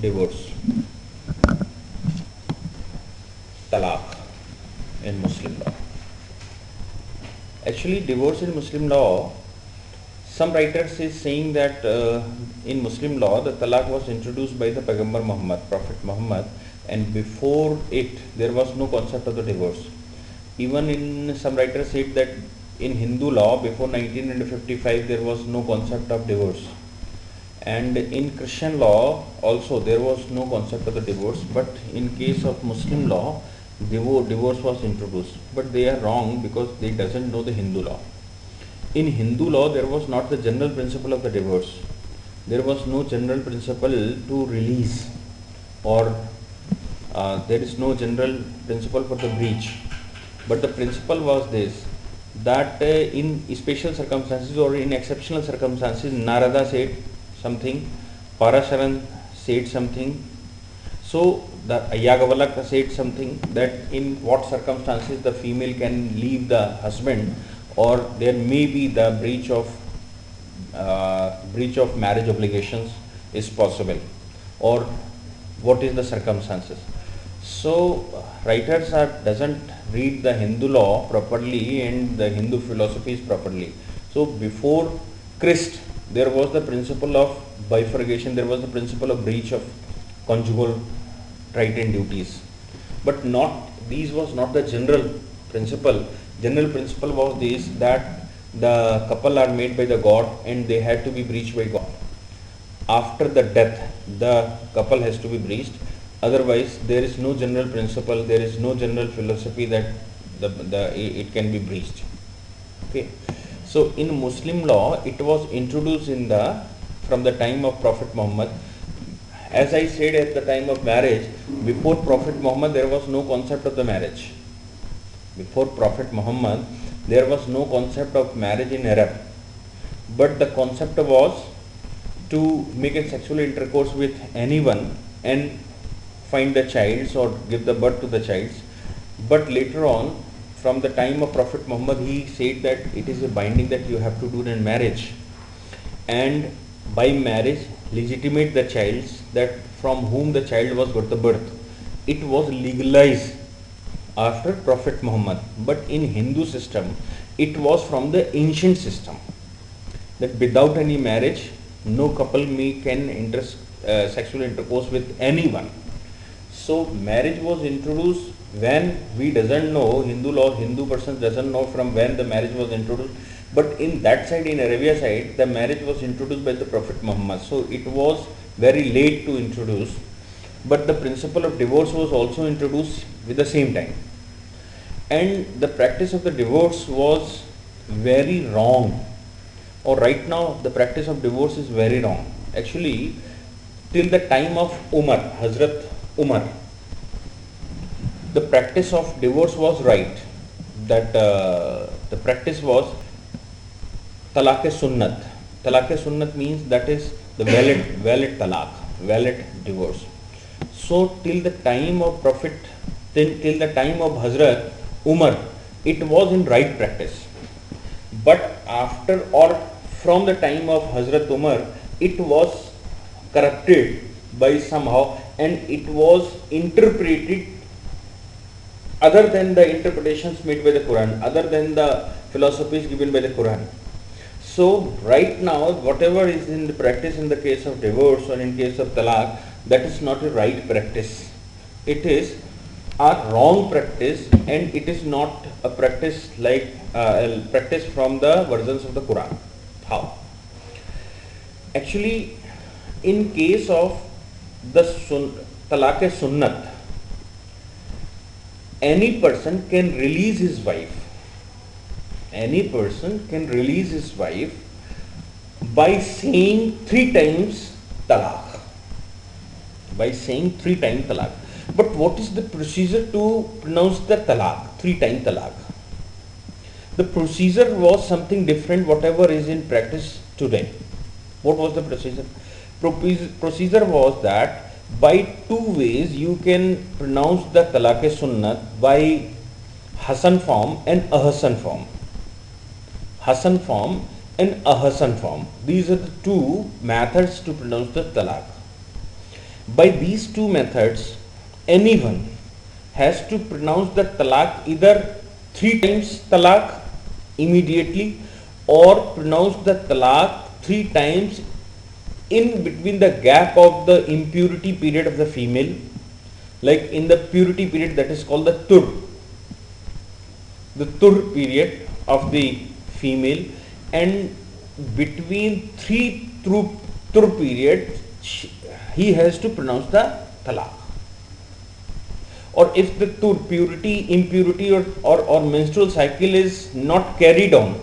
divorce, talaq in Muslim law. Actually, divorce in Muslim law, some writers is saying that in Muslim law the talaq was introduced by the Pagambar Muhammad, Prophet Muhammad, and before it there was no concept of the divorce. Even in some writers said that in Hindu law before 1955 there was no concept of divorce, and in Christian law also there was no concept of the divorce, but in case of Muslim law divorce was introduced. But they are wrong because they doesn't know the Hindu law. In Hindu law there was not the general principle of the divorce. There was no general principle to release, or there is no general principle for the breach. But the principle was this, that in special circumstances or in exceptional circumstances, Narada said something, Parasharan said something, so the Yagavalaka said something, that in what circumstances the female can leave the husband, or there may be the breach of marriage obligations is possible, or what is the circumstances. So writers doesn't read the Hindu law properly and the Hindu philosophies properly. So before Christ there was the principle of bifurcation, there was the principle of breach of conjugal right and duties, but these was not the general principle. General principle was this, that the couple are made by the God and they had to be breached by God. After the death the couple has to be breached, otherwise there is no general principle, there is no general philosophy that it can be breached. Okay, so in Muslim law it was introduced from the time of Prophet Muhammad. As I said, at the time of marriage, before Prophet Muhammad there was no concept of the marriage. Before Prophet Muhammad there was no concept of marriage in Arab, but the concept was to make a sexual intercourse with anyone and find the child or give the birth to the child. But later on, from the time of Prophet Muhammad, he said that it is a binding that you have to do in marriage, and by marriage legitimate the child, that from whom the child was got the birth. It was legalized after Prophet Muhammad, but in Hindu system it was from the ancient system, that without any marriage no couple can sexual intercourse with anyone. So marriage was introduced when we doesn't know Hindu law, Hindu person doesn't know from when the marriage was introduced, but in that side, in Arabia side, the marriage was introduced by the Prophet Muhammad, so it was very late to introduce. But the principle of divorce was also introduced with the same time, and the practice of the divorce was very wrong, or right now the practice of divorce is very wrong. Actually, till the time of Umar, Hazrat Umar, the practice of divorce was right, that the practice was talaq-e-sunnat. Talaq-e-sunnat means that is the valid talaq, valid divorce. So till the time of Prophet, till the time of Hazrat Umar, it was in right practice. But after or from the time of Hazrat Umar, it was corrupted by somehow, and it was interpreted other than the interpretations made by the Quran, other than the philosophies given by the Quran. So right now, whatever is in the practice in the case of divorce or in case of talaq, that is not a right practice. It is a wrong practice, and it is not a practice like a practice from the versions of the Quran. How? Actually, in case of the talaq-e-sunnat, any person can release his wife. Any person can release his wife by saying 3 times talaq. By saying 3 times talaq. But what is the procedure to pronounce the talaq, 3 times talaq? The procedure was something different whatever is in practice today. What was the procedure? Procedure was that by 2 ways you can pronounce the talaq-e-sunnat, by Hasan form and Ahsan form. Hasan form and Ahsan form. These are the 2 methods to pronounce the talaq. By these two methods, anyone has to pronounce the talaq either 3 times talaq immediately, or pronounce the talaq 3 times in between the gap of the impurity period of the female, like in the purity period, that is called the tur period of the female, and between 3 tur period he has to pronounce the talaq. Or if the tur, purity, impurity or menstrual cycle is not carried on,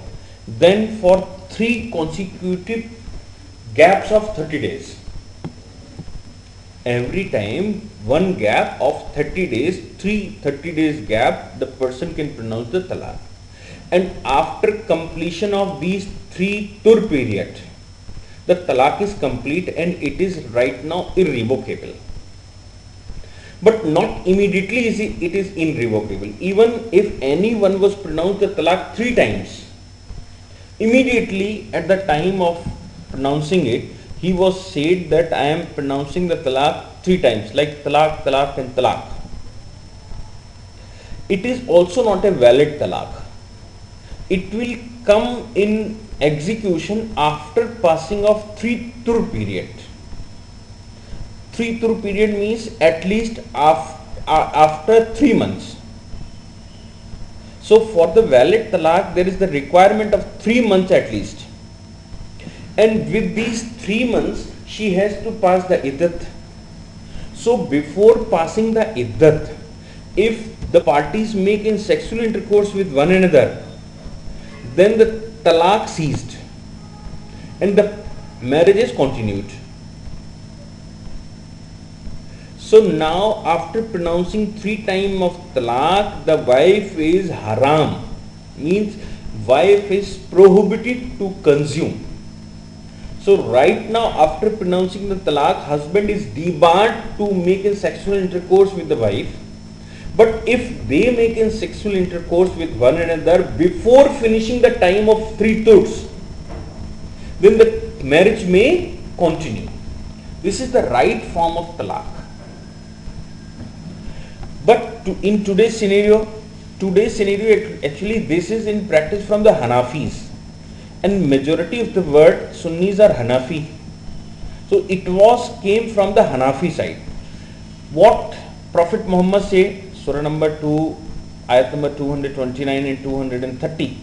then for 3 consecutive gaps of 30 days, every time one gap of 30 days, 30 days gap, the person can pronounce the talaq. And after completion of these 3 tur period, the talaq is complete and it is right now irrevocable. But not immediately it is irrevocable. Even if anyone was pronounced the talaq 3 times, immediately at the time of pronouncing it, he was said that I am pronouncing the talaq 3 times, like talaq, talaq and talaq. It is also not a valid talaq. It will come in execution after passing of 3 tur period. 3 tur period means at least after 3 months. So for the valid talaq, there is the requirement of 3 months at least. And with these 3 months, she has to pass the iddat. So before passing the iddat, if the parties make in sexual intercourse with one another, then the talaq ceased and the marriage is continued. So now after pronouncing 3 times of talaq, the wife is haram, means wife is prohibited to consume. So right now after pronouncing the talaq, husband is debarred to make in sexual intercourse with the wife. But if they make in sexual intercourse with one another before finishing the time of 3 turs, then the marriage may continue. This is the right form of talaq. But in today's scenario actually this is in practice from the Hanafis, and majority of the word Sunnis are Hanafi. So it came from the Hanafi side. What Prophet Muhammad said, Surah number 2, ayat number 229 and 230.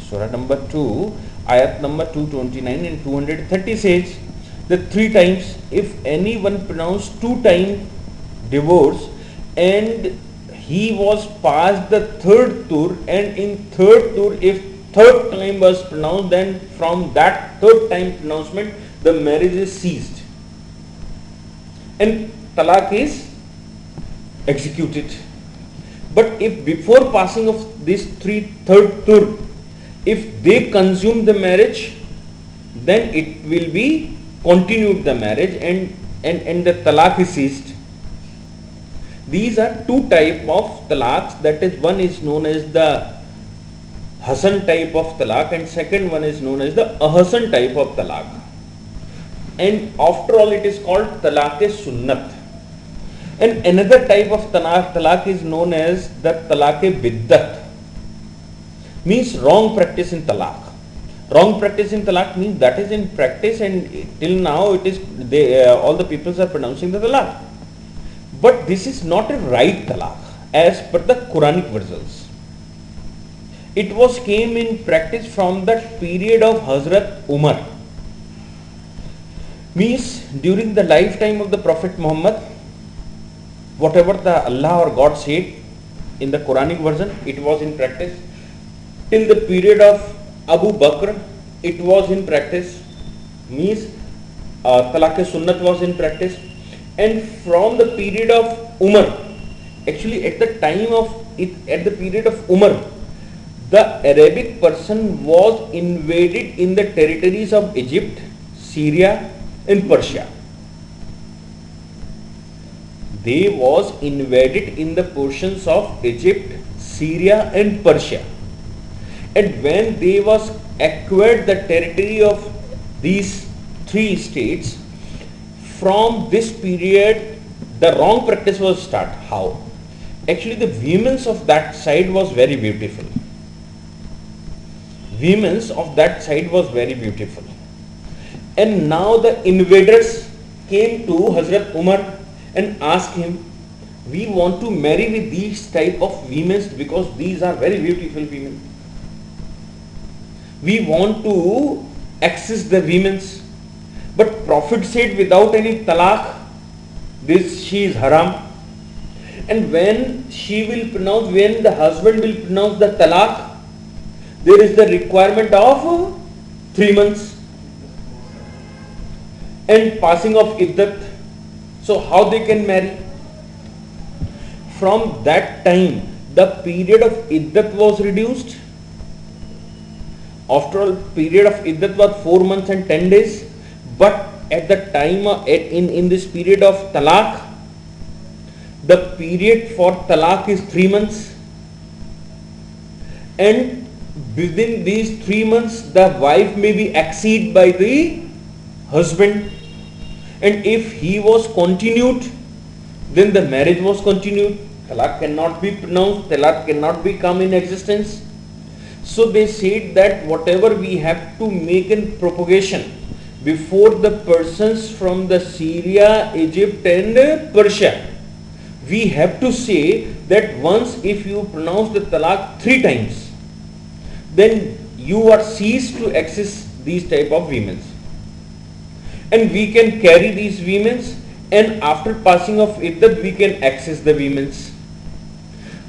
Surah number 2, ayat number 229 and 230 says that 3 times, if anyone pronounced 2 times divorce and he was past the 3rd tur, and in 3rd tur if 3rd time was pronounced, then from that 3rd time pronouncement the marriage is ceased and talaq is executed. But if before passing of this 3rd tur, if they consume the marriage, then it will be continued the marriage and the talaq is ceased. These are 2 types of talaqs, that is, one is known as the Hasan type of talaq and second one is known as the Ahasan type of talaq. And after all, it is called talaq-e-sunnat. And another type of talaq is known as the talaq-e-biddat, means wrong practice in talaq. Wrong practice in talaq means that is in practice and till now it is all the peoples are pronouncing the talaq. But this is not a right talaq as per the Quranic versions. It came in practice from the period of Hazrat Umar. Means during the lifetime of the Prophet Muhammad, whatever the Allah or God said in the Quranic version, it was in practice. Till the period of Abu Bakr, it was in practice. Means talaq-e-sunnat was in practice. And from the period of Umar, actually at the period of Umar, the Arabic person was invaded in the territories of Egypt, Syria and Persia. They was invaded in the portions of Egypt, Syria and Persia. And when they acquired the territory of these 3 states, from this period the wrong practice was start. How? Actually the women of that side was very beautiful. Women of that side was very beautiful. And now the invaders came to Hazrat Umar and asked him, we want to marry with these type of women because these are very beautiful women. We want to access the women. But Prophet said without any talaq, this she is haram. And when the husband will pronounce the talaq, there is the requirement of 3 months and passing of iddat. So how they can marry? From that time, the period of iddat was reduced. After all, period of iddat was 4 months and 10 days. But at the time in this period of talaq, the period for talaq is 3 months. And within these 3 months, the wife may be exceeded by the husband. And if he was continued, then the marriage was continued. Talaq cannot be pronounced, talaq cannot be come in existence. So they said that whatever we have to make in propagation before the persons from the Syria, Egypt and Persia, we have to say that once if you pronounce the talaq 3 times, then you are ceased to access these type of women. And we can carry these women, and after passing of iddat we can access the women.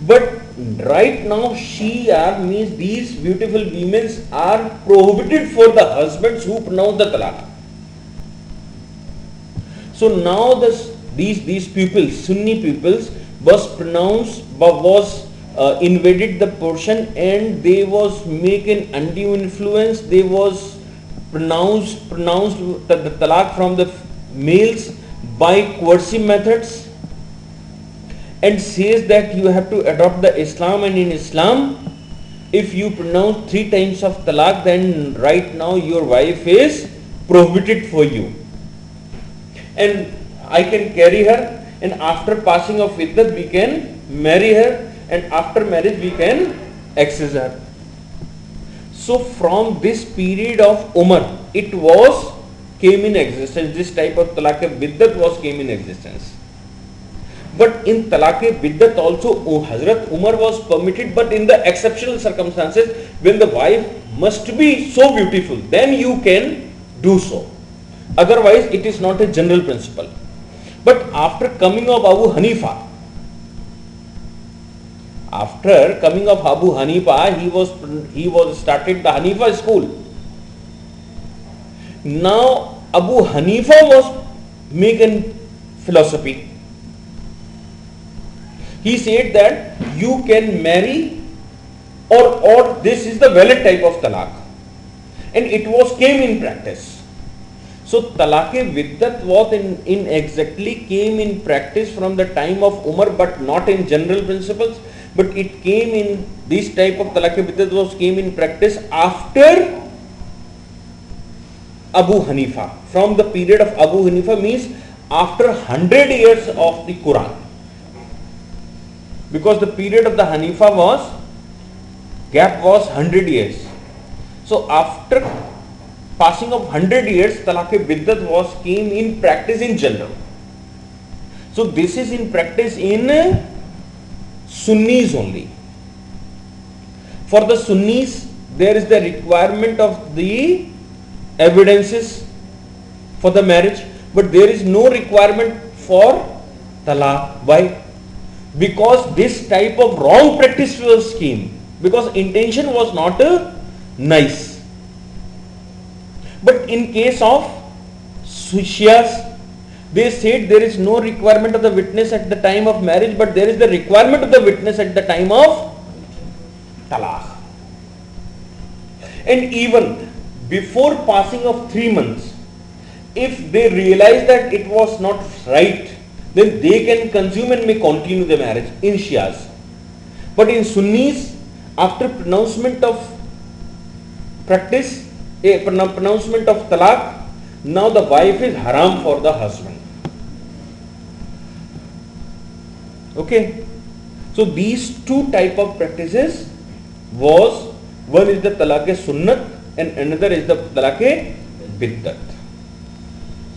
But right now Shia means these beautiful women are prohibited for the husbands who pronounce the talaq. So now these peoples, Sunni peoples, invaded the portion, and they was making undue influence. They was pronounced the talaq from the males by coercive methods, and says that you have to adopt the Islam, and in Islam if you pronounce 3 times of talaq, then right now your wife is prohibited for you, and I can carry her, and after passing of iddat we can marry her, and after marriage we can access her. So from this period of Umar, it came in existence. This type of talaq-e-biddat came in existence. But in talaq-e-biddat also Hazrat Umar was permitted, but in the exceptional circumstances when the wife must be so beautiful, then you can do so. Otherwise it is not a general principle. But after coming of Abu Hanifa, he was started the Hanifa school. Now Abu Hanifa was making philosophy. He said that you can marry or this is the valid type of talaq, and it came in practice. So talaq-e-biddat was in exactly came in practice from the time of Umar, but not in general principles. But it came in this type of talaq-e-biddat came in practice after Abu Hanifa. From the period of Abu Hanifa means after 100 years of the Quran, because the period of the Hanifa gap was 100 years. So after passing of 100 years, talaq-e-biddat came in practice in general. So this is in practice in Sunnis only. For the Sunnis, there is the requirement of the evidences for the marriage, but there is no requirement for talaq. Why? Because this type of wrong practice came, because intention was not nice. But in case of Shias, they said there is no requirement of the witness at the time of marriage, but there is the requirement of the witness at the time of talaq. And even before passing of 3 months, if they realize that it was not right, then they can consume and may continue the marriage in Shias. But in Sunnis, after pronouncement of pronouncement of talaq, now the wife is haram for the husband. Okay. So these two type of practices was, one is the talaq-e sunnat and another is the talaq-e biddat.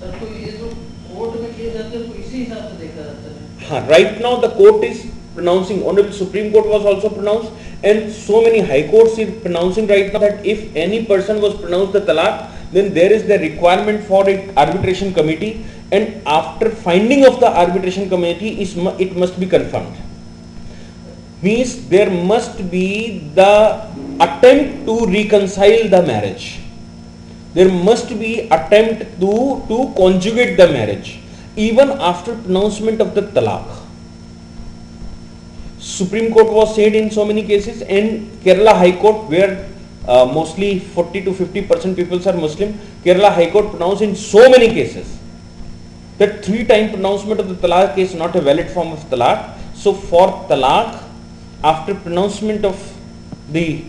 Sir तो ये जो court में किए जाते हैं तो इसी हिसाब से देखा जाता है. हाँ, right now the court is pronouncing, Honorable Supreme Court was also pronounced, and so many high courts is pronouncing right now that if any person was pronounced the talaq, then there is the requirement for an arbitration committee, and after finding of the arbitration committee it must be confirmed. Means there must be the attempt to reconcile the marriage. There must be attempt to conjugate the marriage even after pronouncement of the talaq. Supreme Court was said in so many cases, and Kerala High Court, where mostly 40 to 50% people are Muslim, Kerala High Court pronounced in so many cases that 3-time pronouncement of the talaq is not a valid form of talaq. So for talaq, after pronouncement of the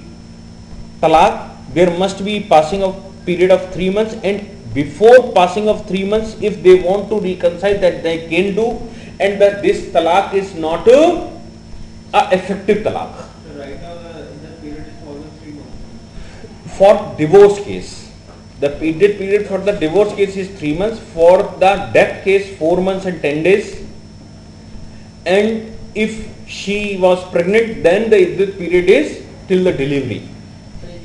talaq, there must be passing of period of 3 months, and before passing of 3 months, if they want to reconcile, that they can do, and that this talaq is not a effective talaq. So right now the period is almost 3 months. For divorce case, the period for the divorce case is 3 months. For the death case, 4 months and 10 days. And if she was pregnant, then the iddat period is till the delivery.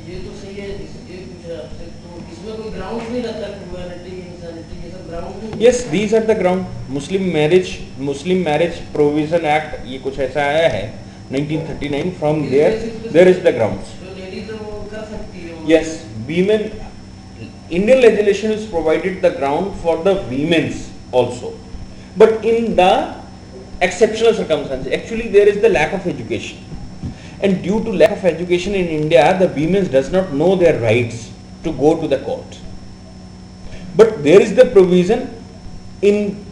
ये तो सही है, ये पूछा आपसे, तो इसमें कोई ग्राउंड नहीं रहता, ह्यूमैनिटी, इंसानिटी, ये सब ग्राउंड नहीं. Yes, these are the ground. Muslim Marriage Provision Act, ये कुछ ऐसा आया है 1939. From there is the grounds. तो लेडीज तो वो कर सकती है. Yes, women. Indian legislation is provided the ground for the women's also, but in the exceptional circumstances. Actually, there is the lack of education, and due to lack of education in India, the women does not know their rights to go to the court. But there is the provision in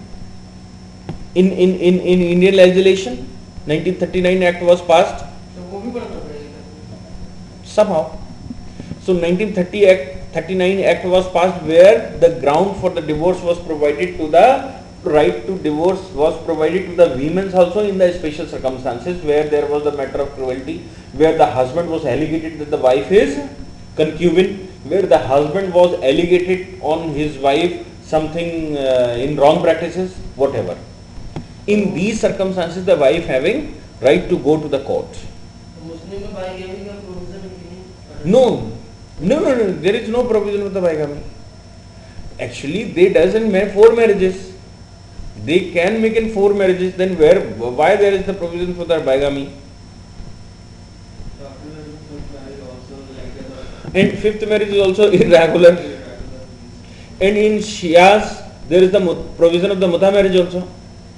Indian legislation. 1939 Act was passed तो वो भी पढ़ना पड़ेगा somehow. So 1939 Act was passed, where the ground for the divorce was provided to the right to divorce was provided to the women also in the special circumstances, where there was a matter of cruelty, where the husband was alleged that the wife is concubine, where the husband was alleged on his wife something in wrong practices, whatever. In these circumstances, the wife having right to go to the court. तो मुस्लिम में bigamy का provision नहीं. No, there is no provision for the bigamy. Actually, they doesn't make 4 marriages. They can make in 4 marriages. Then why there is the provision for the bigamy? And 5th marriage is also irregular. And in Shias, there is the provision of the muta marriage also.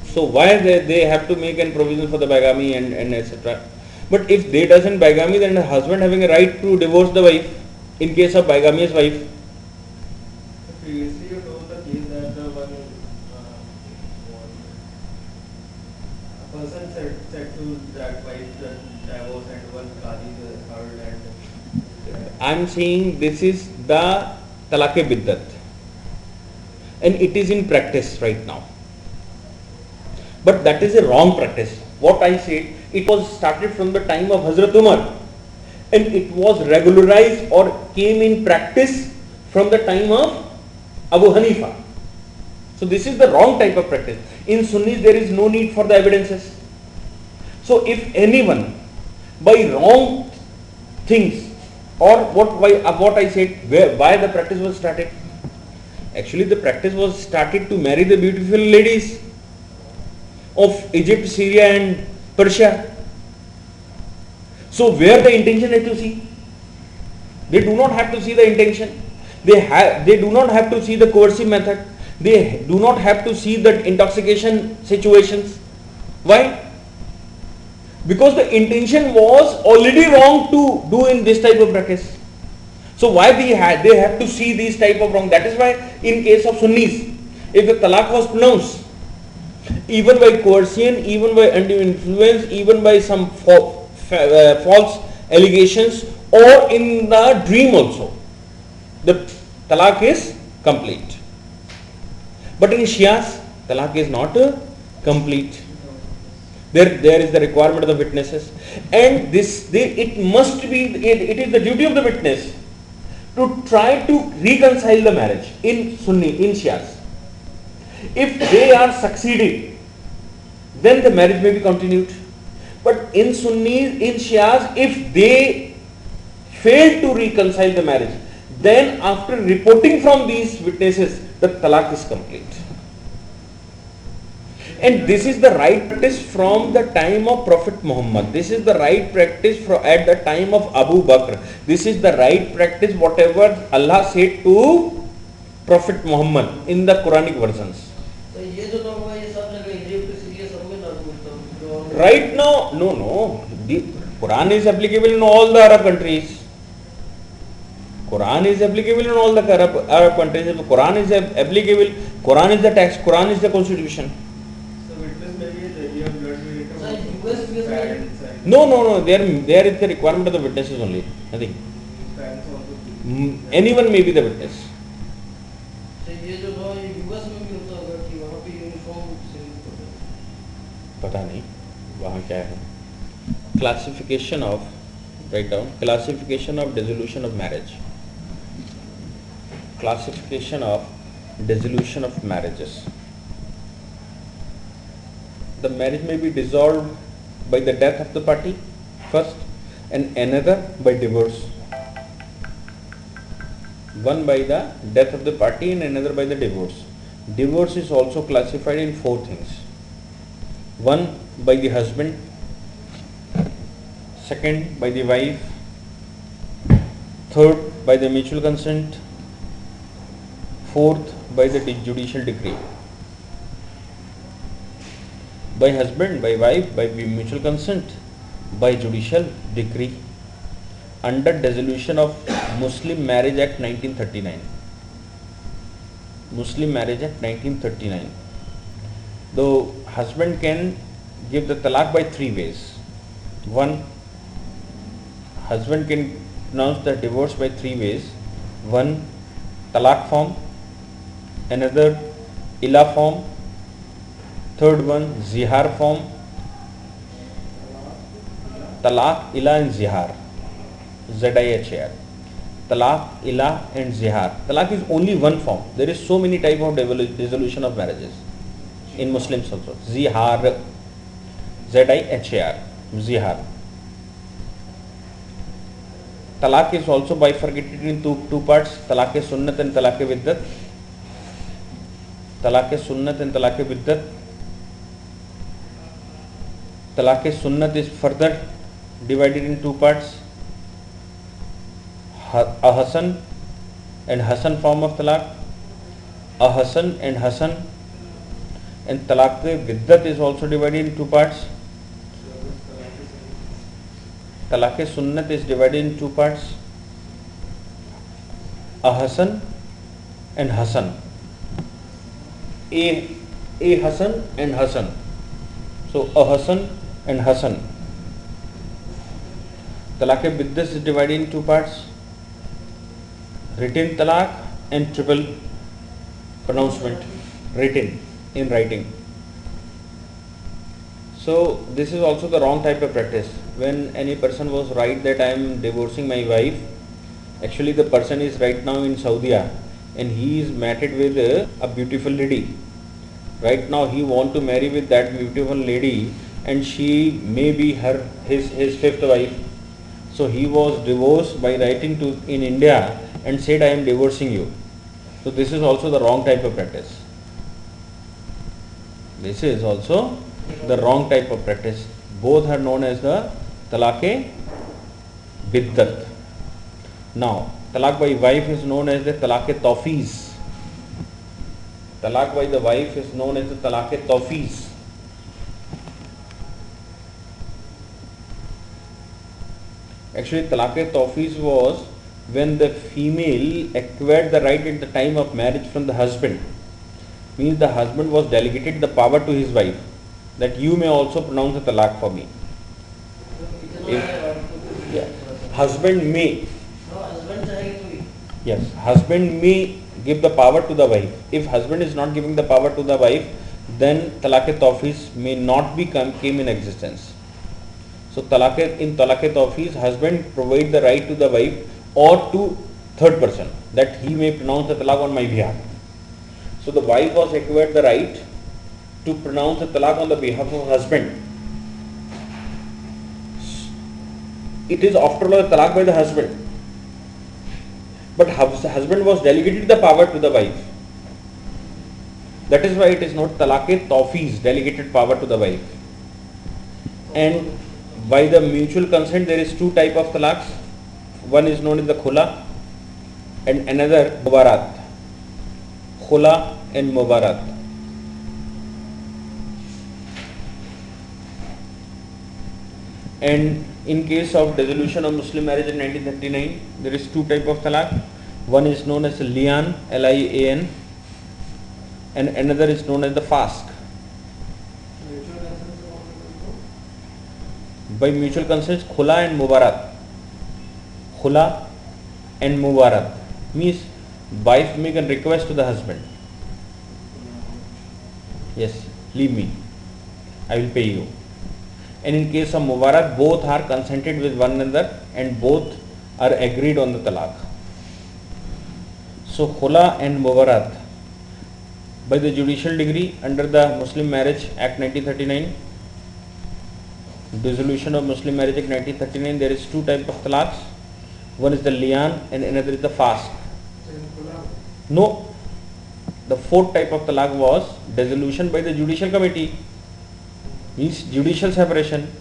So why they have to make a provision for the bigamy and etc. But if they doesn't bigamy, then the husband having a right to divorce the wife in case of bigamous wife. Previously, you told the case that the one a person said to that wife that divorce, and one qadi heard, and I am saying this is the talaq-e biddat, and it is in practice right now. But that is a wrong practice. What I said, it was started from the time of Hazrat Umar, and it was regularized or came in practice from the time of Abu Hanifa. So this is the wrong type of practice. In Sunnis, there is no need for the evidences. So if anyone by wrong things, or what I said, why the practice was started? Actually, the practice was started to marry the beautiful ladies of Egypt, Syria and Persia. So where the intention is to see? They do not have to see the intention. They do not have to see the coercive method. They do not have to see the intoxication situations. Why? Because the intention was already wrong to do in this type of practice. So why they have to see these type of wrong? That is why in case of Sunnis, if the talaq was pronounced, even by coercion, even by undue influence, even by some false allegations, or in the dream also, the talaq is complete. But in Shias, talaq is not complete. There is the requirement of the witnesses, and it must be, it is the duty of the witness to try to reconcile the marriage in Sunni, in Shias. If they are succeeding, then the marriage may be continued. But in Sunnis, in Shias, if they fail to reconcile the marriage, then after reporting from these witnesses, the talaq is complete. And this is the right practice from the time of Prophet Muhammad. This is the right practice at the time of Abu Bakr. This is the right practice whatever Allah said to Prophet Muhammad in the Quranic versions. Right now, no. The Quran is applicable in all the Arab countries. Quran is applicable in all the Arab countries. If the Quran is applicable, Quran is the text, Quran is the constitution. No. There is the requirement of the witnesses only. Nothing. Anyone may be the witness. पता नहीं वहाँ क्या है. Classification of, write down, classification of dissolution of marriage. Classification of dissolution of marriages. The marriage may be dissolved by the death of the party first, and another by divorce. One by the death of the party and another by the divorce. Divorce is also classified in 4 things. One by the husband, second by the wife, third by the mutual consent, fourth by the judicial decree. By husband, by wife, by mutual consent, by judicial decree, under Dissolution of Muslim Marriage Act 1939. Muslim Marriage Act 1939. The husband can give the talaq by 3 ways. One, husband can pronounce the divorce by 3 ways. One, talaq form, another, ilah form, third one, zihar form. Talaq, ilah and zihar. Z-I-H-A-R. Talaq, ilah and zihar. Talaq is only one form. There is so many type of dissolution of marriages in Muslims also. Zihar, Z-I-H-A-R, zihar. Talaq is also bifurcated in two parts, talaq-e-sunnat and talaq-e-biddat. Talaq-e-sunnat and talaq-e-biddat. Talaq-e-sunnat is further divided in 2 parts, a Hasan and Hasan form of talaq, a Hasan and Hasan, and talaq-e-biddat is also divided in 2 parts. Talaq-e-sunnat is divided in 2 parts, a Hasan and Hasan. A Hasan and Hasan. So a Hasan and Hasan. Talaq-e-biddat is divided in 2 parts, written talaq and triple pronouncement, written in writing. So this is also the wrong type of practice. When any person was right that I am divorcing my wife, actually the person is right now in Saudi and he is mated with a beautiful lady. Right now he want to marry with that beautiful lady and she may be his 5th wife. So he was divorced by writing to in India and said I am divorcing you. So this is also the wrong type of practice. This is also the wrong type of practice. Both are known as the talaq-e-biddat. Now, talaq by wife is known as the talaq-e-tawfiz. Talaq by the wife is known as the talaq-e-tawfiz. Actually, talaq-e-tawfiz was when the female acquired the right at the time of marriage from the husband. Means the husband was delegated the power to his wife that you may also pronounce the talaq for me. Husband may. Yes, husband may give the power to the wife. If husband is not giving the power to the wife, then talaq-e-tawfiz may not came in existence. So in talaq-e-tawfiz, husband provide the right to the wife or to third person that he may pronounce the talaq on my behalf. So the wife was acquired the right to pronounce the talaq on the behalf of husband. It is after all a talaq by the husband, but husband was delegated the power to the wife. That is why it is not talaq-e-tawfiz, delegated power to the wife. And by the mutual consent, there is two type of talaqs. One is known as the khula and another mubarat. Khula and mubarat. And in case of dissolution of Muslim marriage in 1939, there is two type of talaq. One is known as lian, L-I-A-N, and another is known as the fasq. By mutual consent, khula and mubarat. Khula and mubarat means wife make a request to the husband. Yes, leave me, I will pay you. And in case of mubarat, both are consented with one another and both are agreed on the talaq. So khula and mubarat, by the judicial decree under the Muslim Marriage Act 1939, dissolution of Muslim Marriage Act 1939, there is two types of talaqs. One is the lian and another is the fasq. No, the fourth type of talaq was dissolution by the judicial committee, means judicial separation.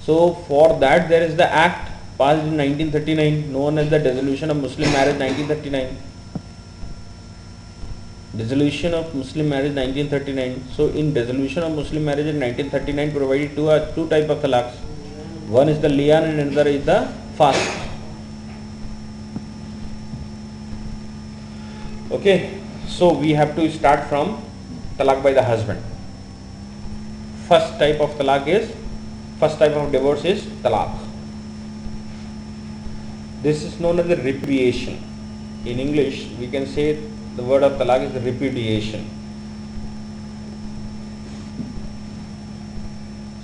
So for that there is the act passed in 1939 known as the Dissolution of Muslim Marriage 1939. Dissolution of Muslim Marriage 1939. So in Dissolution of Muslim Marriage in 1939 provided two type of talaqs. One is the lian and another is the fasq. Okay, so we have to start from talaq by the husband. First type of divorce is talaq. This is known as the repudiation. In English, we can say the word of talaq is repudiation.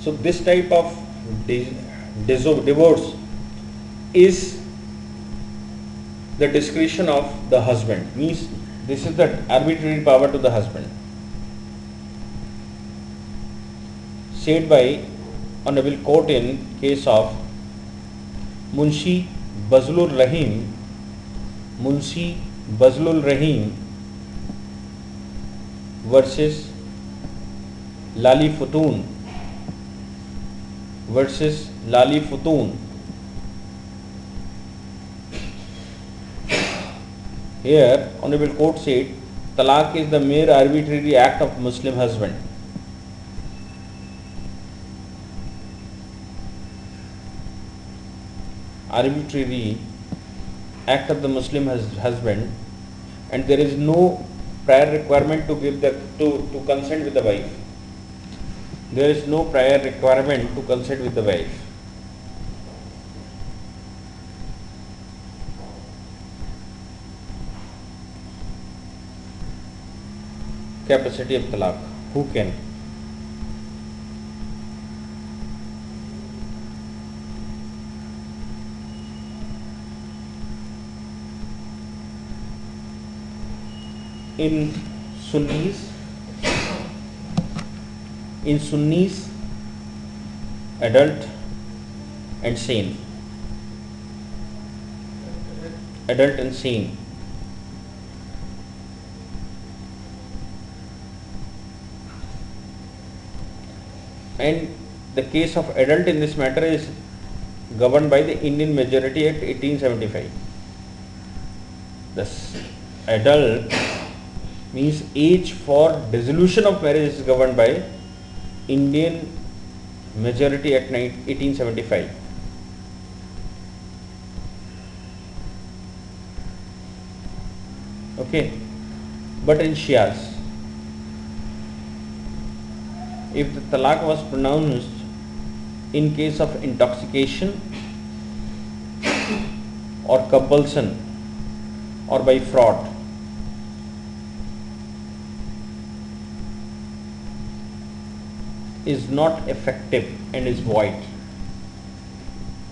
So this type of divorce is the discretion of the husband, means this is the arbitrary power to the husband, said by Honorable Court in case of Munshi Bazlul Rahim versus Lali Futun Here, Honorable Court said, talaq is the mere arbitrary act of Muslim husband. Arbitrary act of the Muslim husband, and there is no prior requirement to consent with the wife. There is no prior requirement to consent with the wife. Capacity of talaq. Who can? In Sunnis, adult and sane. And the case of adult in this matter is governed by the Indian Majority Act 1875. Thus, adult means age for dissolution of marriage is governed by Indian Majority Act 1875. Okay, but in Shias, if the talaq was pronounced in case of intoxication or compulsion or by fraud, is not effective and is void.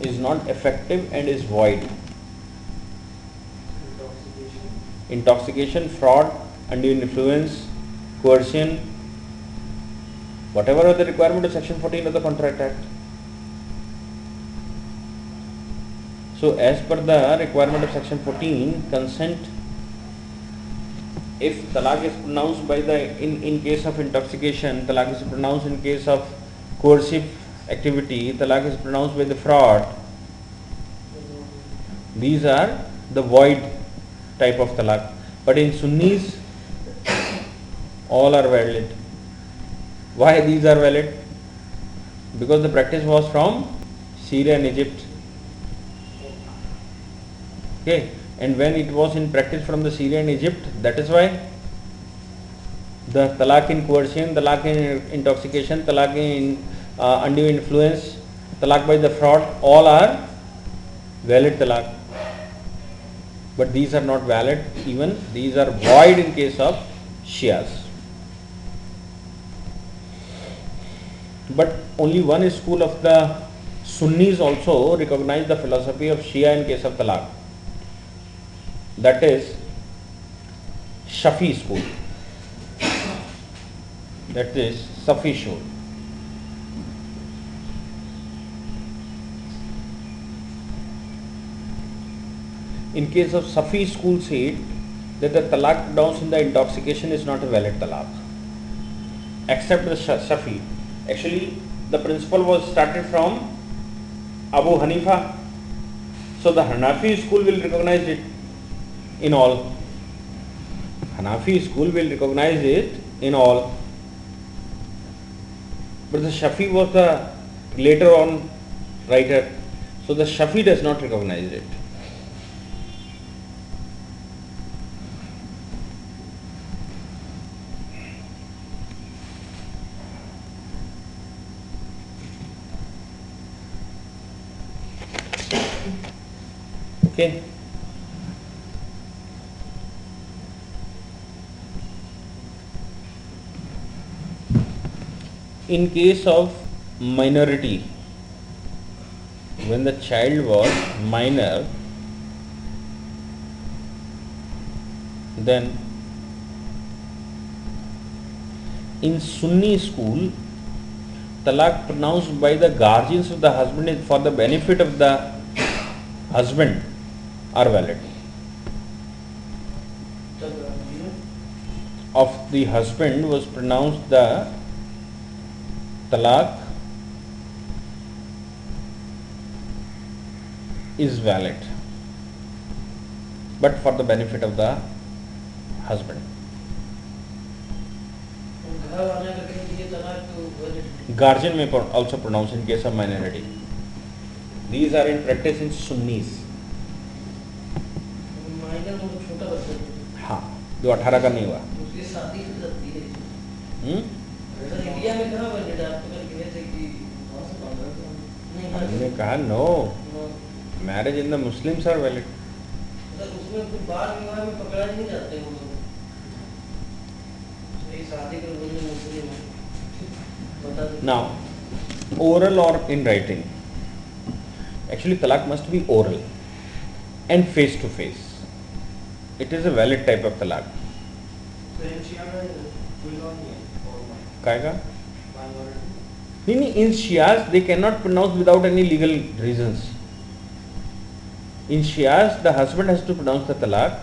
Is not effective and is void. Intoxication, fraud, undue influence, coercion, whatever are the requirement of section 14 of the Contract Act. So as per the requirement of section 14, consent, if talaq is pronounced by the, in case of intoxication, talaq is pronounced in case of coercive activity, talaq is pronounced by the fraud, these are the void type of talaq. But in Sunnis, all are valid. Why these are valid? Because the practice was from Syria and Egypt. Okay, and when it was in practice from the Syria and Egypt, that is why the talaq in coercion, talaq in intoxication, talaq in undue influence, talaq by the fraud, all are valid talaq. But these are not valid, even these are void in case of Shias. But only one school of the Sunnis also recognize the philosophy of Shia in case of talaq. That is Shafi school. That is Safi school. In case of Safi school said that the talaq pronounced in the intoxication is not a valid talaq. Except the Shafi. Actually, the principle was started from Abu Hanifa. So the Hanafi school will recognize it in all. Hanafi school will recognize it in all. But the Shafi was the later on writer. So the Shafi does not recognize it. Okay. In case of minority, when the child was minor, then in Sunni school, talaq pronounced by the guardians of the husband is for the benefit of the husband are valid. Of the husband was pronounced the talaq is valid, but for the benefit of the husband. Guardian may also pronounce in case of minority. These are in practice in Sunnis. हाँ, जो 18 का नहीं हुआ. हमने कहा no, marriage in the Muslims are valid. Now, oral or in writing. Actually, talaq must be oral and face to face. It is a valid type of talaq. Kaega? In Shias, they cannot pronounce without any legal reasons. In Shias, the husband has to pronounce the talaq,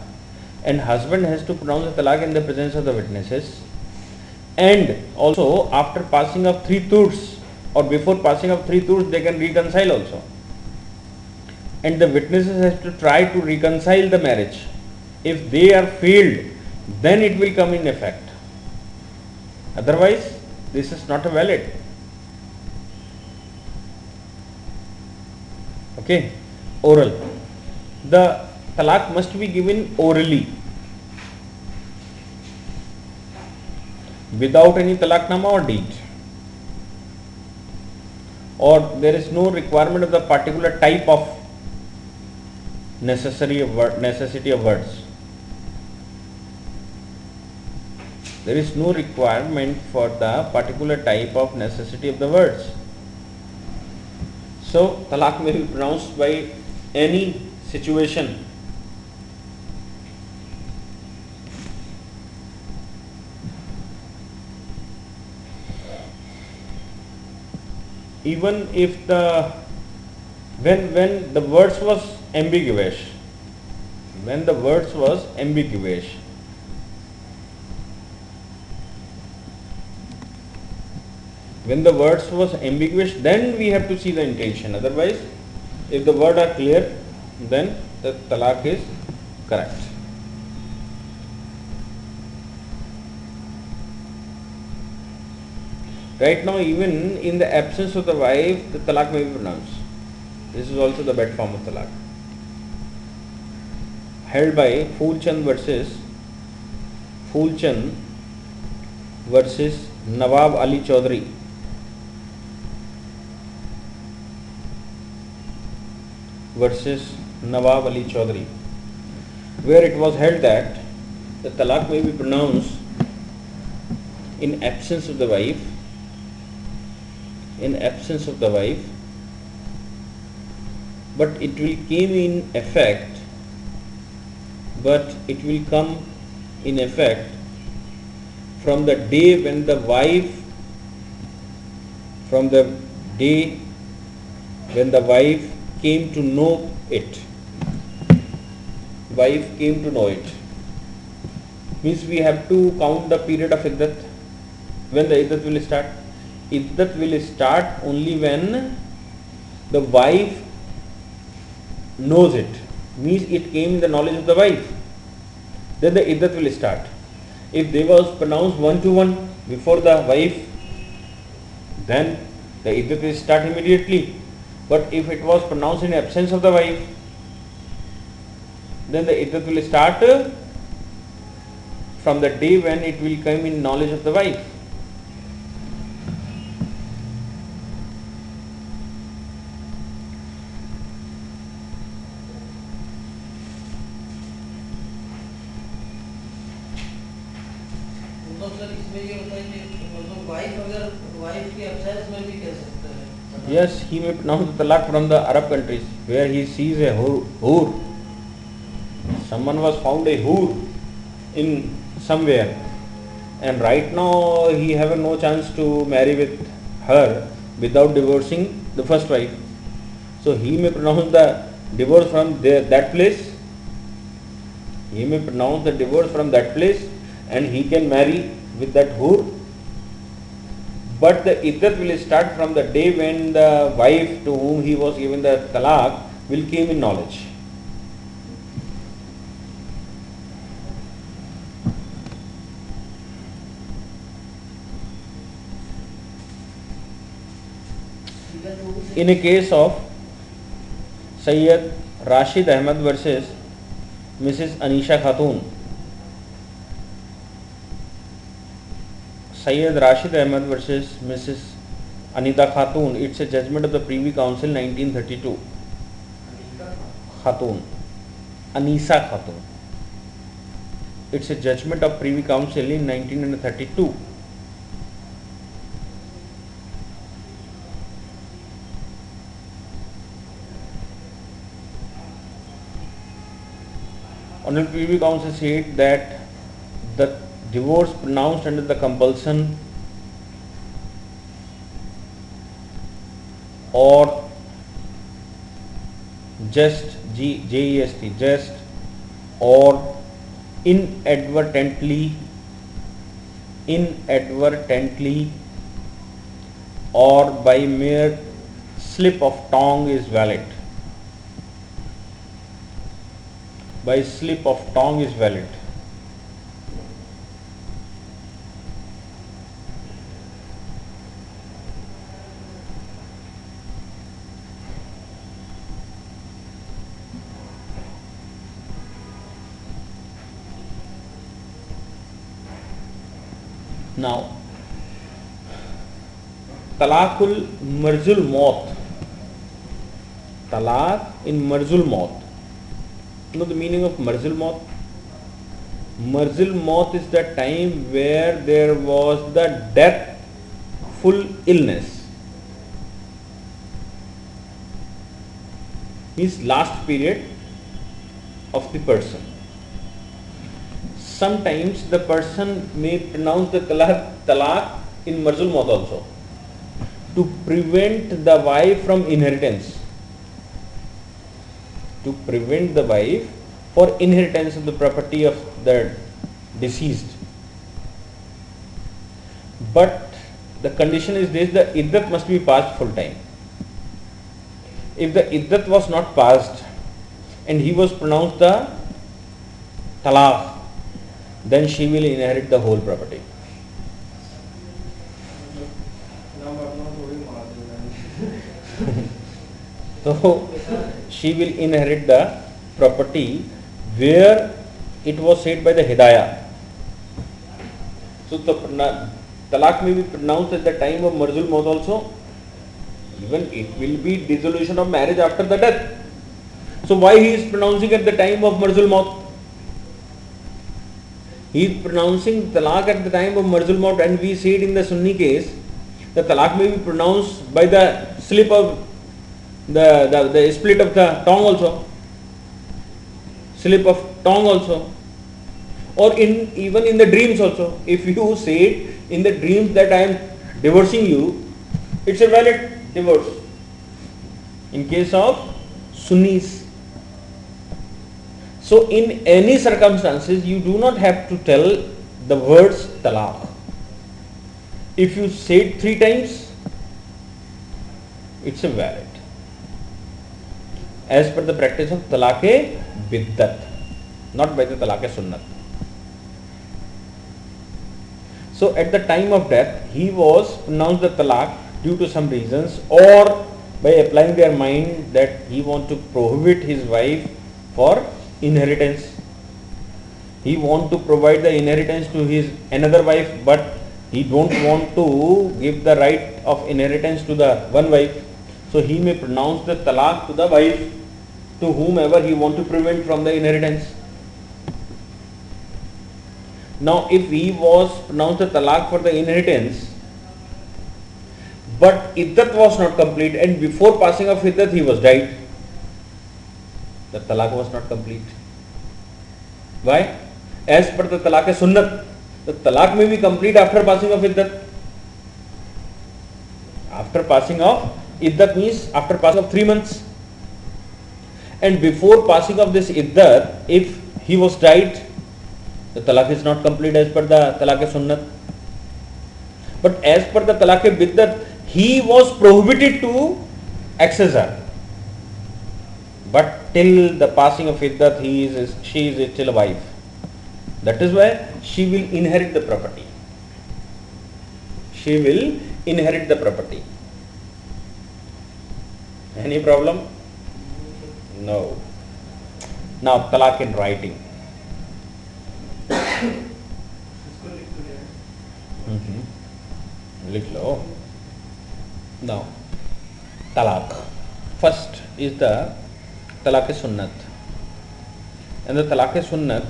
and husband has to pronounce the talaq in the presence of the witnesses, and also after passing of 3 thurs or before passing of 3 thurs, they can reconcile also. And the witnesses have to try to reconcile the marriage. If they are failed, then it will come in effect. Otherwise, this is not a valid. Okay, oral. The talaq must be given orally, without any talaqnama or deed, or there is no requirement of the particular type of necessity of words. There is no requirement for the particular type of necessity of the words. So talaq may be pronounced by any situation. Even if the when the words was ambiguous, when the words was ambiguous, when the words was ambiguous, then we have to see the intention. Otherwise, if the words are clear, then the talaq is correct. Right now, even in the absence of the wife, the talaq may be pronounced. This is also the bad form of talaq. Held by Phoolchand versus Nawab Ali Chaudhary. Versus Nawab Ali Chaudhary, where it was held that the talaq may be pronounced in absence of the wife, but it will come in effect from the day when the wife came to know it. Means we have to count the period of iddat. When the iddat will start? Iddat will start only when the wife knows it. Means it came in the knowledge of the wife. Then the iddat will start. If they was pronounced 1-to-1 before the wife, then the iddat will start immediately. But if it was pronounced in absence of the wife, then the iddat will start from the day when it will come in knowledge of the wife. Yes, he may pronounce the talaq from the Arab countries where he sees a hoor. Someone was found a hoor in somewhere, and right now he have no chance to marry with her without divorcing the first wife. So he may pronounce the divorce from that place. He may pronounce the divorce from that place, and he can marry with that hoor. But the iddat will start from the day when the wife to whom he was given the talaq will came in knowledge. In a case of Sayyid Rashid Ahmad versus Mrs. Anisha Khatun, Sayyid Rashid Ahmad versus Mrs. Anita Khatun, it's a judgment of the Privy Council 1932. Anisa Khatun. It's a judgment of Privy Council in 1932. Honorable Privy Council said that the divorce pronounced under the compulsion or just or inadvertently or by mere slip of tongue is valid. By slip of tongue is valid. Now, talaqul marzul maut. Talaq in marzul maut. You know the meaning of marzul maut? Marzil Maut is the time where there was the death, full illness. Means last period of the person. Sometimes the person may pronounce the talaq in Marzul Maut also to prevent the wife from inheritance. To prevent the wife for inheritance of the property of the deceased. But the condition is this: the iddat must be passed full time. If the iddat was not passed and he was pronounced the talaq, then she will inherit the whole property. So she will inherit the property where it was said by the Hidayah. So the talaq may be pronounced at the time of Marzul Maut also. Even it will be dissolution of marriage after the death. So why he is pronouncing at the time of Marzul Maut? He is pronouncing talaq at the time of Marzul Maut, and we see it in the Sunni case. The talaq may be pronounced by the slip of the split of the tongue also, slip of tongue also, or even in the dreams also. If you say it in the dreams that I am divorcing you, it's a valid divorce. In case of Sunnis. So in any circumstances, you do not have to tell the words talaq. If you say it 3 times, it's a valid. As per the practice of talaq-e-biddat, not by the talaq-e-sunnat. So at the time of death, he was pronounced the talaq due to some reasons, or by applying their mind that he want to prohibit his wife for inheritance. He want to provide the inheritance to his another wife, but he don't want to give the right of inheritance to the one wife. So he may pronounce the talaq to the wife, to whomever he want to prevent from the inheritance. Now if he was pronounced the talaq for the inheritance, but iddat was not complete, and before passing of iddat he was died, the talaq was not complete. Why? As per the talaq-e-sunnat, the talaq may be complete after passing of iddat. After passing of iddat means after passing of 3 months. And before passing of this iddat, if he was died, the talaq is not complete as per the talaq-e-sunnat. But as per the talaq-e-biddat, he was prohibited to access her. But till the passing of iddat, she is still a wife. That is why she will inherit the property. She will inherit the property. Any problem? No. Now talaq in writing. लिख लो. Now talaq. First is the talaq-e-sunnat. And the talaq-e-sunnat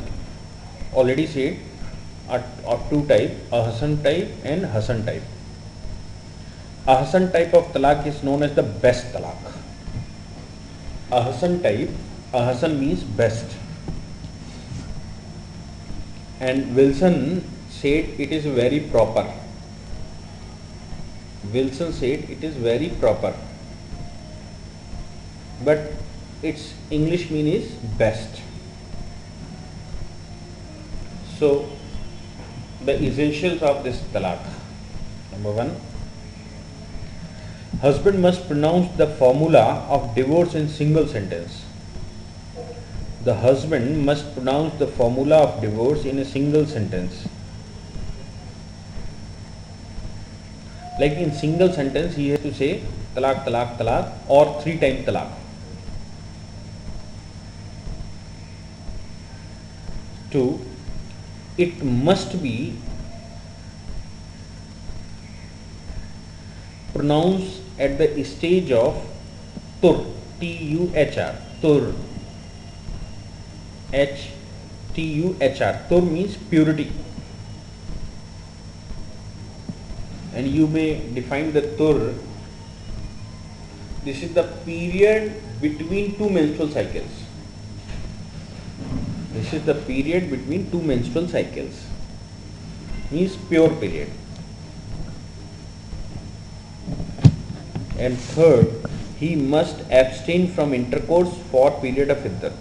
already said are 2 types, ahsan type and hasan type. Ahsan type of talaq is known as the best talaq. Ahsan type, ahsan means best. And Wilson said it is very proper. Wilson said it is very proper. But its English mean is best. So the essentials of this talaq. Number 1, husband must pronounce the formula of divorce in single sentence. The husband must pronounce the formula of divorce in a single sentence. Like in single sentence, he has to say talaq, talaq, talaq, or 3 times talaq. 2, it must be pronounced at the stage of tur, T-U-H-R, tur, H-T-U-R, T-U-H-R. Tur means purity. And you may define the tur. This is the period between two menstrual cycles. This is the period between two menstrual cycles. Means pure period. And third, he must abstain from intercourse for period of iddat.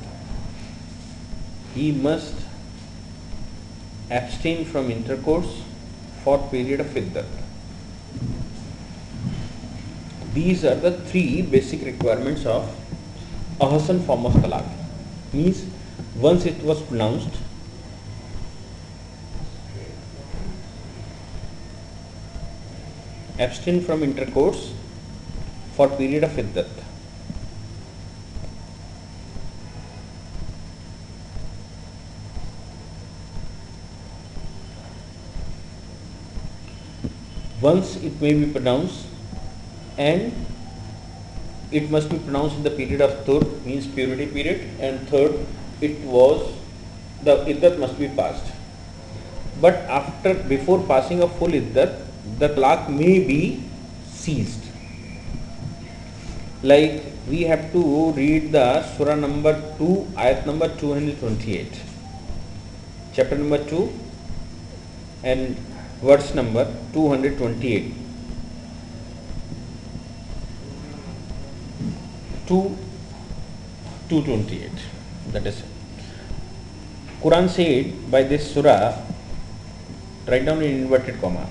He must abstain from intercourse for period of iddat. These are the three basic requirements of ahsan form of talaq. Means once it was pronounced, abstain from intercourse for period of iddat. Once it may be pronounced, and it must be pronounced in the period of tur, means purity period, and third, it was the iddat must be passed. But after, before passing of full iddat, the talaq may be ceased. Like we have to read the surah number 2, ayat number 228, chapter number 2 and verse number 228. 228. That is, Quran said by this surah, write down in inverted comma,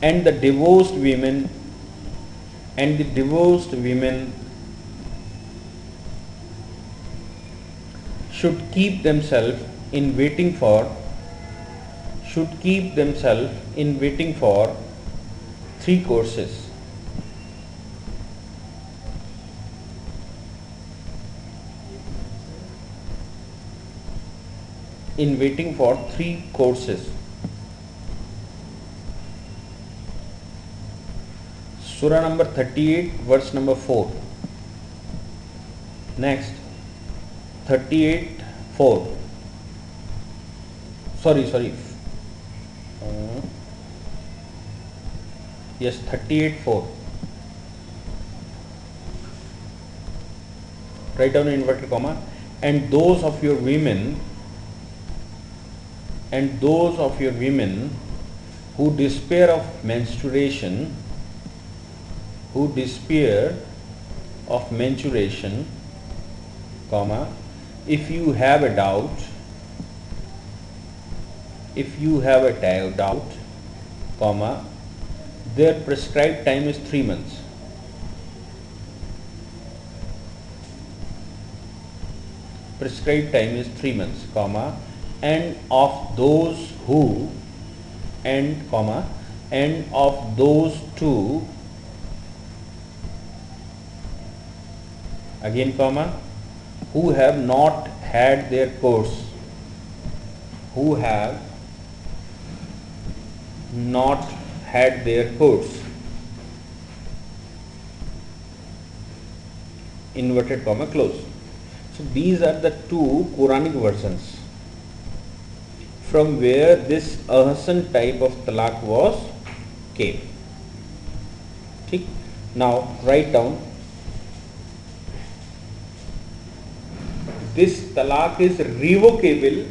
and the divorced women should keep themselves in waiting for three courses. In waiting for three courses. Surah number 38, verse number 4. Next, 38:4. Sorry. Yes, 38:4. Write down in inverted comma. And those of your women who despair of menstruation, comma, if you have a doubt, comma, their prescribed time is 3 months. Prescribed time is 3 months, comma, and of those who, and of those two, again comma, who have not had their course, inverted comma close. So these are the two Quranic versions from where this ahsan type of talaq came. Okay. Now write down, this talaq is revocable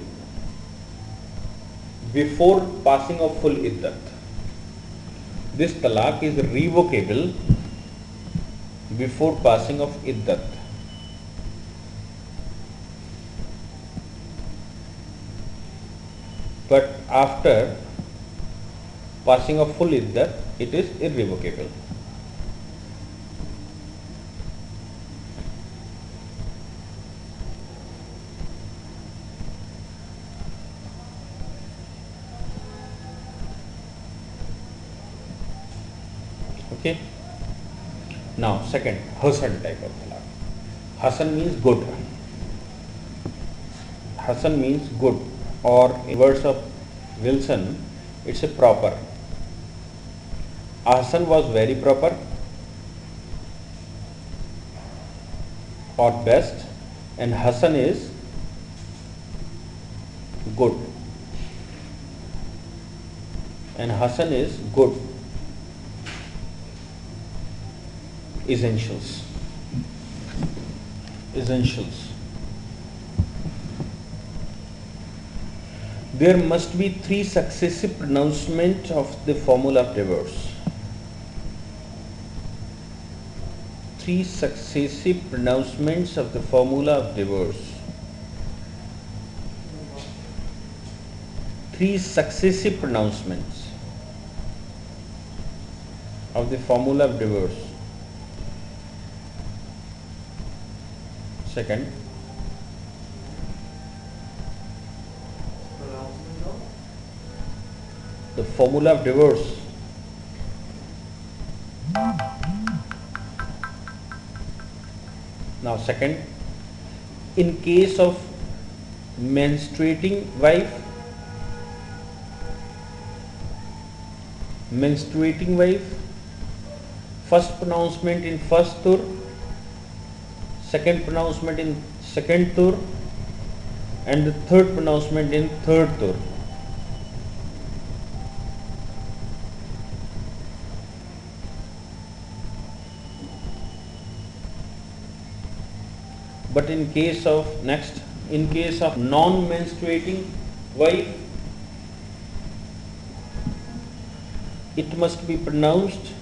before passing of full iddat. This talaq is revocable before passing of iddat. But after passing of full iddat, it is irrevocable. Okay. Now second, hasan type of talaq. Hasan means good. Hasan means good, or in words of Wilson, it's a proper. Ahsan was very proper or best, and Hasan is good, and Hasan is good. Essentials. Essentials. There must be 3 successive pronouncements of the formula of divorce. 3 successive pronouncements of the formula of divorce. 3 successive pronouncements of the formula of divorce. Second, the formula of divorce. Now second, in case of menstruating wife, first pronouncement in first tur, second pronouncement in second tur, and the third pronouncement in third tur. But in case of non-menstruating wife, it must be pronounced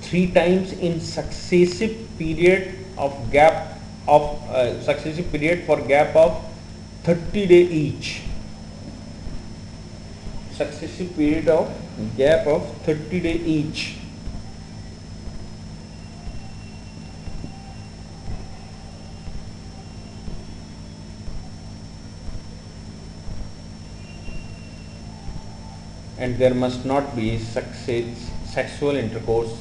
3 times in successive period for gap of 30 days each. Successive period of gap of 30 days each. And there must not be sexual intercourse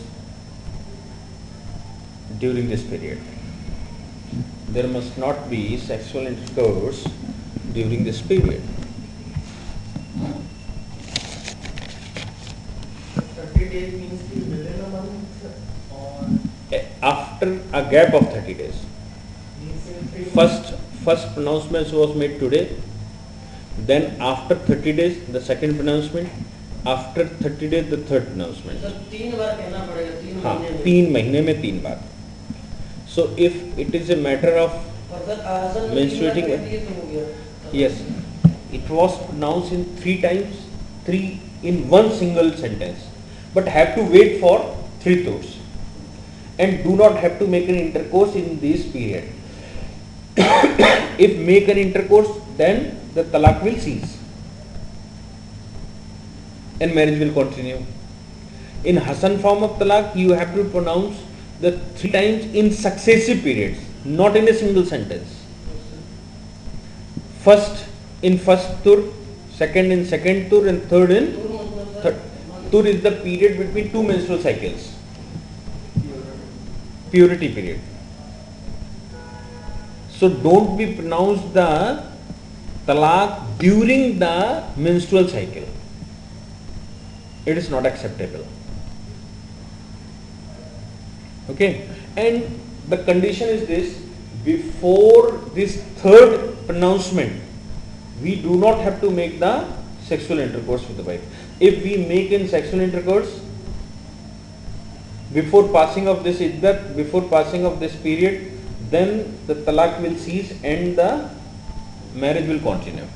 during this period. There must not be sexual intercourse during this period. 30 days means within a month or after a gap of 30 days. means in 3 months? First pronouncement was made today, then after 30 days the second pronouncement, after 30 days the third pronouncement. तो 3 बार कहना पड़ेगा 3 हाँ, महीने में 3 महीने में 3 बार. So if it is a matter of और sir आसन menstruating, तो हो गया yes, it was pronounced in 3 times, 3 in one single sentence, but have to wait for 3 tours and do not have to make an intercourse in this period. If make an intercourse, then the talaq will cease and marriage will continue. In Hasan form of talaq, you have to pronounce the 3 times in successive periods, not in a single sentence. First in first tur, second in second tur, and third in third. Tur is the period between 2 menstrual cycles, purity period. So don't be pronounced the talaq during the menstrual cycle. It is not acceptable. Okay, and the condition is this: before this third pronouncement, we do not have to make the sexual intercourse with the wife. If we make in sexual intercourse before passing of this iddat, before passing of this period, then the talaq will cease and the marriage will continue.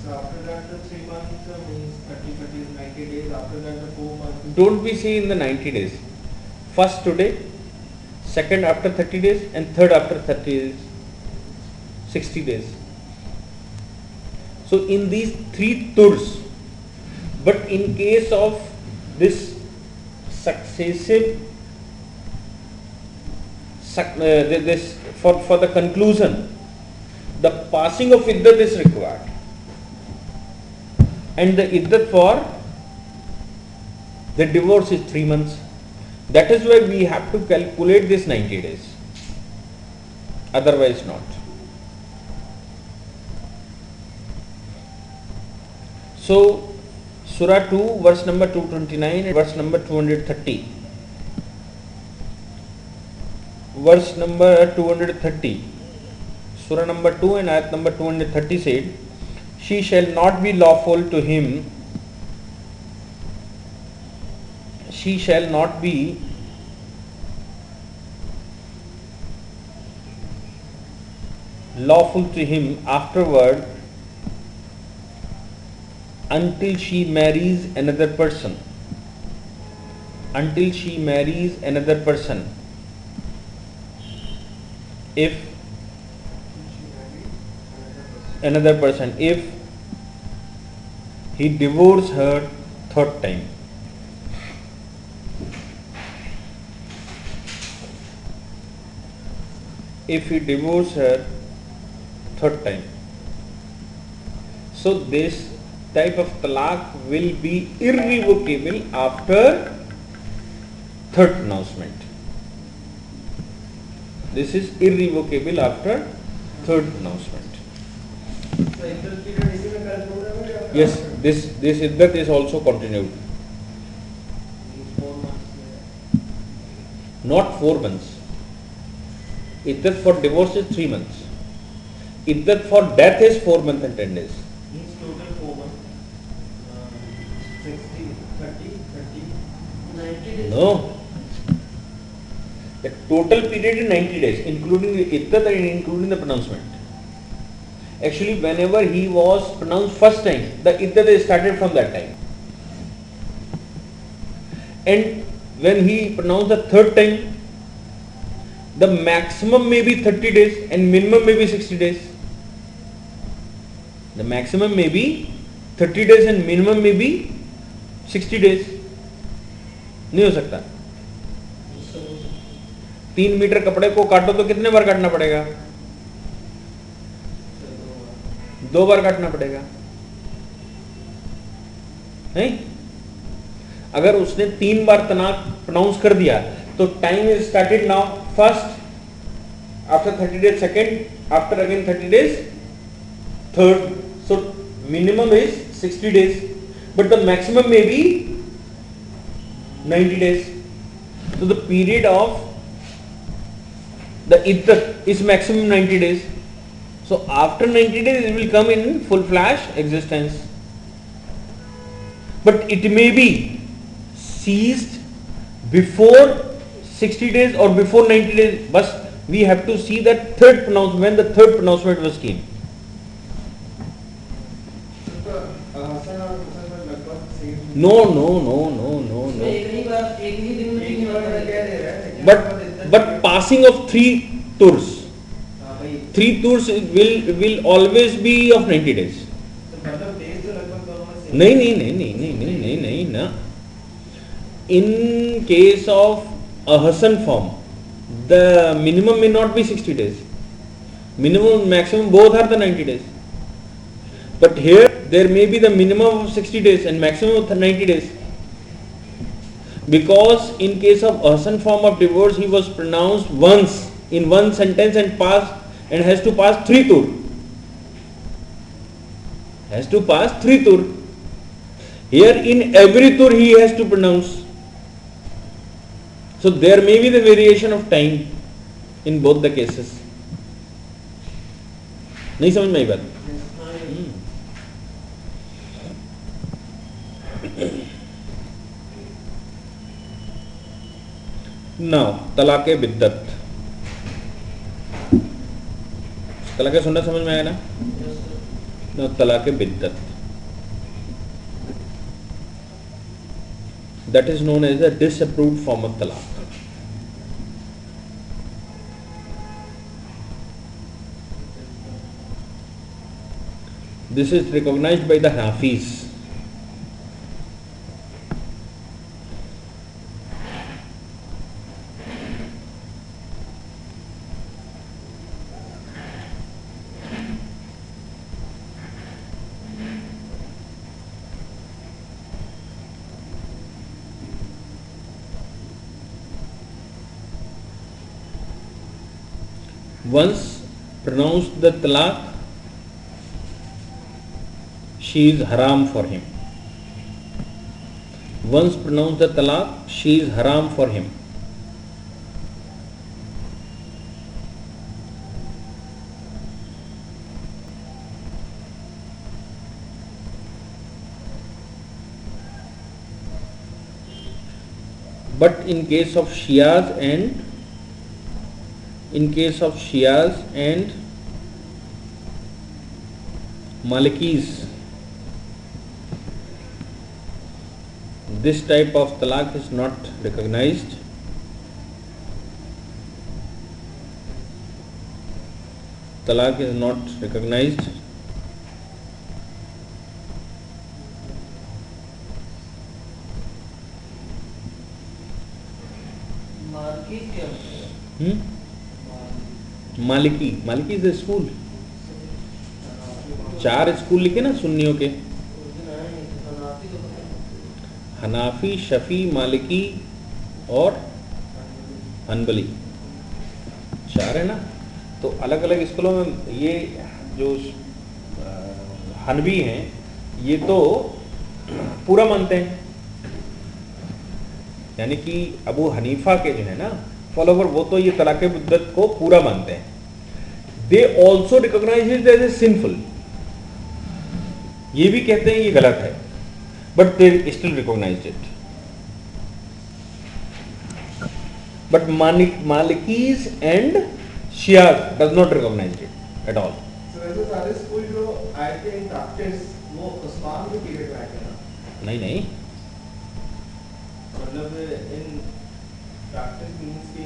So after that the 3 months means 30 is 90 days. After that the 4 months. Don't be see in the 90 days. First today, second after 30 days, and third after 30 days, 60 days. So in these 3 tours, but in case of this successive, this for the conclusion, the passing of iddat is required, and the iddat for the divorce is 3 months. That is why we have to calculate this 90 days. Otherwise not. So, Surah 2, verse number 229 and verse number 230. verse number 230. Surah number 2 and ayat number 230 said, she shall not be lawful to him, she shall not be lawful to him afterward until she marries another person. Until she marries another person. If another person, if he divorces her third time. If he divorces her third time. So this type of talaq will be irrevocable after third pronouncement. This is irrevocable after third pronouncement. So iddat period इसी में conclude होगा या Yes, this iddat is also continued. 4 months? Not 4 months. Iddat for divorce is 3 months. Iddat for death is 4 months and 10 days. Means total 4 months. 60, 30, 90 days. No. The total period is 90 days, including the iddat and including the pronouncement. Actually, whenever he was pronounced first time, the iddat is started from that time. And when he pronounced the third time, the maximum may be 30 days and minimum may be 60 days. The maximum may be 30 days and minimum may be 60 days. नहीं हो सकता. 3 metre कपड़े को काटो तो कितने बार काटना पड़ेगा? 2 बार काटना पड़ेगा, नहीं? अगर उसने 3 बार तलाक प्रोनाउंस कर दिया तो time is started now first, after 30 days second, after again 30 days third. So minimum is 60 days, but the maximum may be 90 days. So the period of the iddat is maximum 90 days. So after 90 days it will come in full flash existence. But it may be ceased before 60 days or before 90 days. But we have to see that third pronouncement, when the third pronouncement was came. No. But passing of 3 tours. 3 tours will always be of 90 days. नहीं ना. In case of a Hassan form, the minimum may not be 60 days. Minimum, maximum, both are the 90 days. But here there may be the minimum of 60 days and maximum of 90 days. Because in case of Hassan form of divorce, he was pronounced once in one sentence and has to pass 3 tours. Has to pass 3 tours. Here in every tour he has to pronounce. So there may be the variation of time in both the cases. नहीं समझ में आई बात? Now तलाक़े बिद्दत. तलाक़े सुनना समझ में आया ना? Now तलाक़े बिद्दत. That is known as a disapproved form of talaq. This is recognized by the Hanafis. Once pronounced the talaq, she is haram for him. Once pronounced the talaq, she is haram for him. but in case of Shias and Malikis, this type of talaq is not recognized. Talaq is not recognized. Maliki is the school. 4 school लिखे ना सुन्नियों के, Hanafi, Shafi, मालिकी और Hanbali, 4 है ना. तो अलग अलग स्कूलों में ये जो हनबी हैं ये तो पूरा मानते हैं, यानी कि अबू हनीफा के जो है ना फॉलोवर, वो तो ये तलाक़ मुद्दत को पूरा मानते हैं. They also recognize it as a sinful, ये भी कहते हैं ये गलत है, but they still recognize it. But Malikis and Shias does not recognize it at all. So वैसे सारे स्कूल जो आए थे इन प्रैक्टिस वो उस्मान के पीरियड में आए थे ना? नहीं, मतलब इन प्रैक्टिस मींस कि